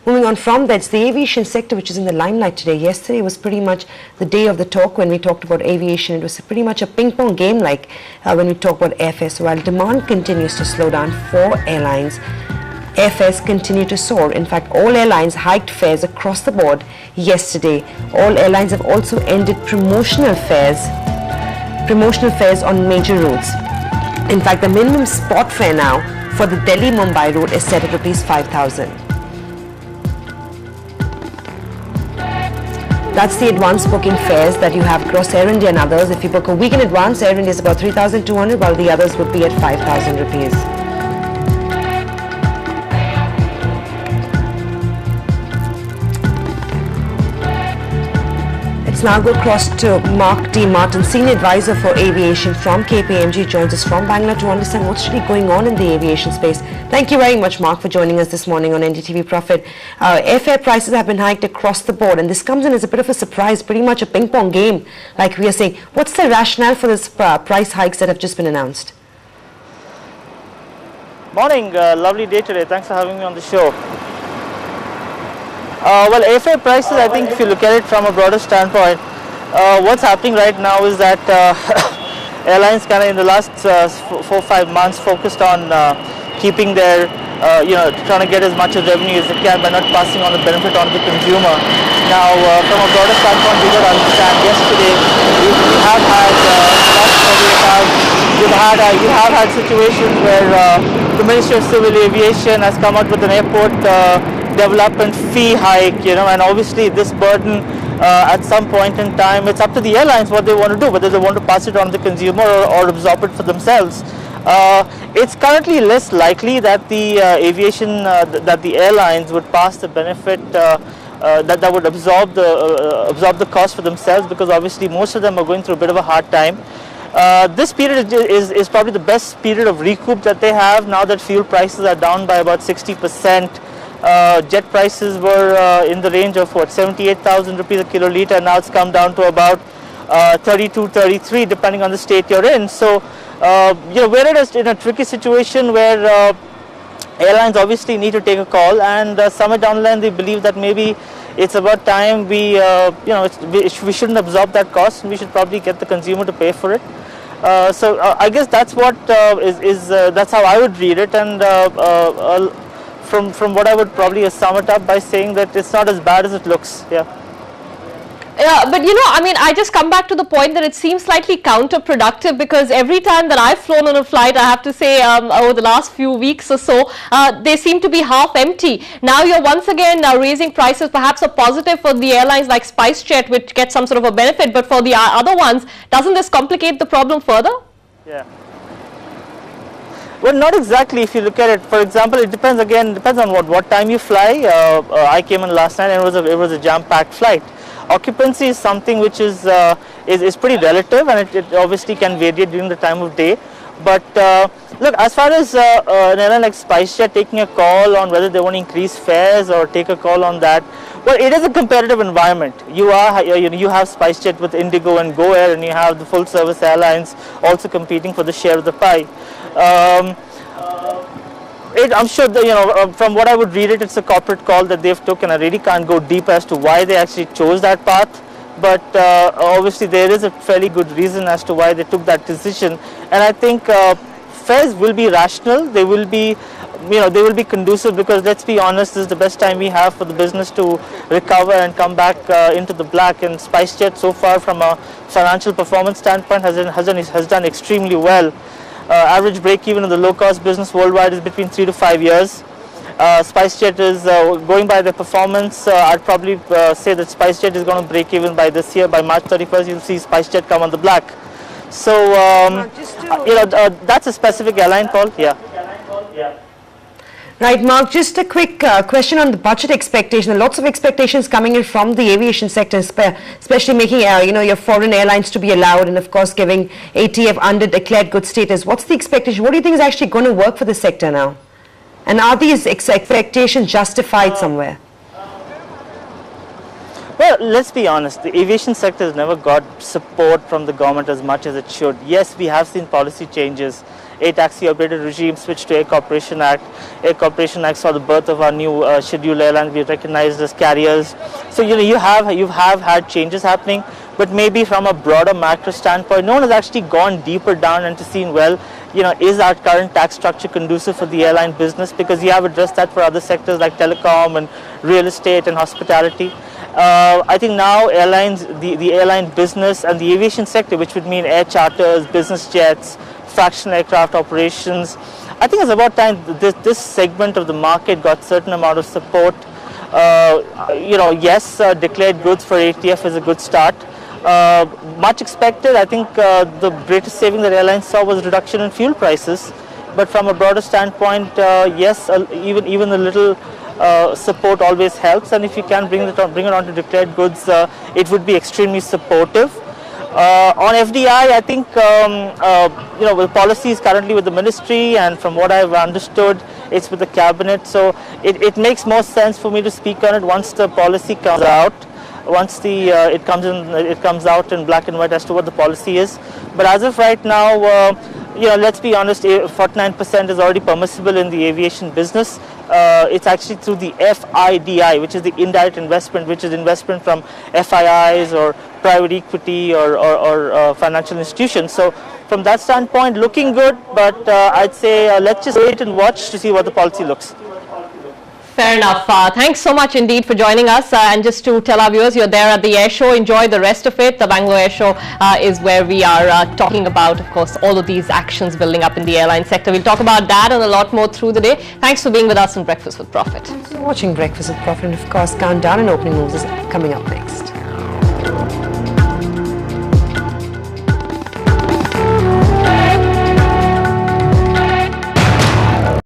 Moving on from that, it's the aviation sector which is in the limelight today. Yesterday was pretty much the day of the talk when we talked about aviation. It was pretty much a ping-pong game like when we talk about airfares. So while demand continues to slow down for airlines, airfares continue to soar. In fact, all airlines hiked fares across the board yesterday. All airlines have also ended promotional fares on major routes. In fact, the minimum spot fare now for the Delhi-Mumbai route is set at Rs 5,000. That's the advance booking fares that you have across Air India and others. If you book a week in advance, Air India is about 3,200, while the others would be at 5,000 rupees. Let's now go across to Mark D. Martin, Senior Advisor for Aviation from KPMG, joins us from Bangalore to understand what's really going on in the aviation space. Thank you very much, Mark, for joining us this morning on NDTV Profit. Airfare prices have been hiked across the board, and this comes in as a bit of a surprise, pretty much a ping-pong game, like we are saying. What's the rationale for this price hikes that have just been announced? Morning, lovely day today. Thanks for having me on the show. Well, airfare prices, I think if you look at it from a broader standpoint, what's happening right now is that airlines kind of in the last 4-5 months focused on keeping their, trying to get as much of revenue as they can by not passing on the benefit on the consumer. Now, from a broader standpoint, we got to understand, yesterday we have had situations where the Ministry of Civil Aviation has come out with an airport development fee hike, and obviously this burden at some point in time, it's up to the airlines what they want to do, whether they want to pass it on to the consumer or absorb it for themselves. It's currently less likely that the that the airlines would pass the benefit that would absorb the cost for themselves, because obviously most of them are going through a bit of a hard time. This period is probably the best period of recoup that they have now that fuel prices are down by about 60%. Jet prices were in the range of 78,000 rupees a kiloliter. Now it's come down to about 32, 33, depending on the state you're in. So we're in a tricky situation where airlines obviously need to take a call, and somewhere down the line they believe that maybe it's about time we shouldn't absorb that cost, and we should probably get the consumer to pay for it. So I guess that's what that's how I would read it, and from what I would probably sum it up by saying that it's not as bad as it looks. Yeah, but I just come back to the point that it seems slightly counterproductive, because every time that I've flown on a flight, I have to say over the last few weeks or so, they seem to be half empty. Now you're once again raising prices, perhaps a positive for the airlines like SpiceJet, which get some sort of a benefit, but for the other ones, doesn't this complicate the problem further? Yeah. Well, not exactly. If you look at it, for example, it depends on what time you fly. I came in last night and it was a jam-packed flight. Occupancy is something which is pretty relative, and it obviously can vary during the time of day. But look, as far as an airline like SpiceJet taking a call on whether they want to increase fares or take a call on that, well, it is a competitive environment. You have SpiceJet with Indigo and Go Air, and you have the full-service airlines also competing for the share of the pie. I'm sure that, from what I would read it, it's a corporate call that they've took, and I really can't go deep as to why they actually chose that path. But obviously there is a fairly good reason as to why they took that decision, and I think fares will be rational. They will be, they will be conducive, because let's be honest, this is the best time we have for the business to recover and come back into the black. And SpiceJet so far, from a financial performance standpoint, has done extremely well. Average break-even in the low-cost business worldwide is between 3 to 5 years. SpiceJet is going by the performance. I'd probably say that SpiceJet is going to break even by this year. By March 31st, you'll see SpiceJet come on the black. So that's a specific airline call. Yeah. Right, Mark, just a quick question on the budget expectation. Lots of expectations coming in from the aviation sector, especially making your foreign airlines to be allowed, and of course giving ATF under declared good status. What's the expectation? What do you think is actually going to work for the sector now? And are these expectations justified somewhere? Well, let's be honest, the aviation sector has never got support from the government as much as it should. Yes, we have seen policy changes Air Taxi Operator Regime switched to Air Corporation Act. Air Corporation Act saw the birth of our new scheduled airlines we recognized as carriers. So you have had changes happening, but maybe from a broader macro standpoint, no one has actually gone deeper down and to seen, well, is our current tax structure conducive for the airline business? Because you have addressed that for other sectors like telecom and real estate and hospitality. I think now airlines, the airline business and the aviation sector, which would mean air charters, business jets, fractional aircraft operations, I think it's about time this segment of the market got certain amount of support. Yes, declared goods for ATF is a good start. Much expected. I think the greatest saving that airlines saw was reduction in fuel prices. But from a broader standpoint, yes, even a little support always helps. And if you can bring it on to declared goods, it would be extremely supportive. On FDI, I think the policy is currently with the ministry, and from what I've understood, it's with the cabinet. So it makes more sense for me to speak on it once the policy comes out. Once it comes out in black and white as to what the policy is. But as of right now, let's be honest, 49% is already permissible in the aviation business. It's actually through the FIDI, which is the indirect investment, which is investment from FIIs or private equity or financial institutions. So from that standpoint, looking good, but I'd say let's just wait and watch to see what the policy looks. Fair enough. Thanks so much indeed for joining us. And just to tell our viewers, you're there at the air show. Enjoy the rest of it. The Bangalore Air Show is where we are talking about, of course, all of these actions building up in the airline sector. We'll talk about that and a lot more through the day. Thanks for being with us on Breakfast with Profit. Thanks for watching Breakfast with Profit. And of course, Countdown and Opening Moves is coming up next.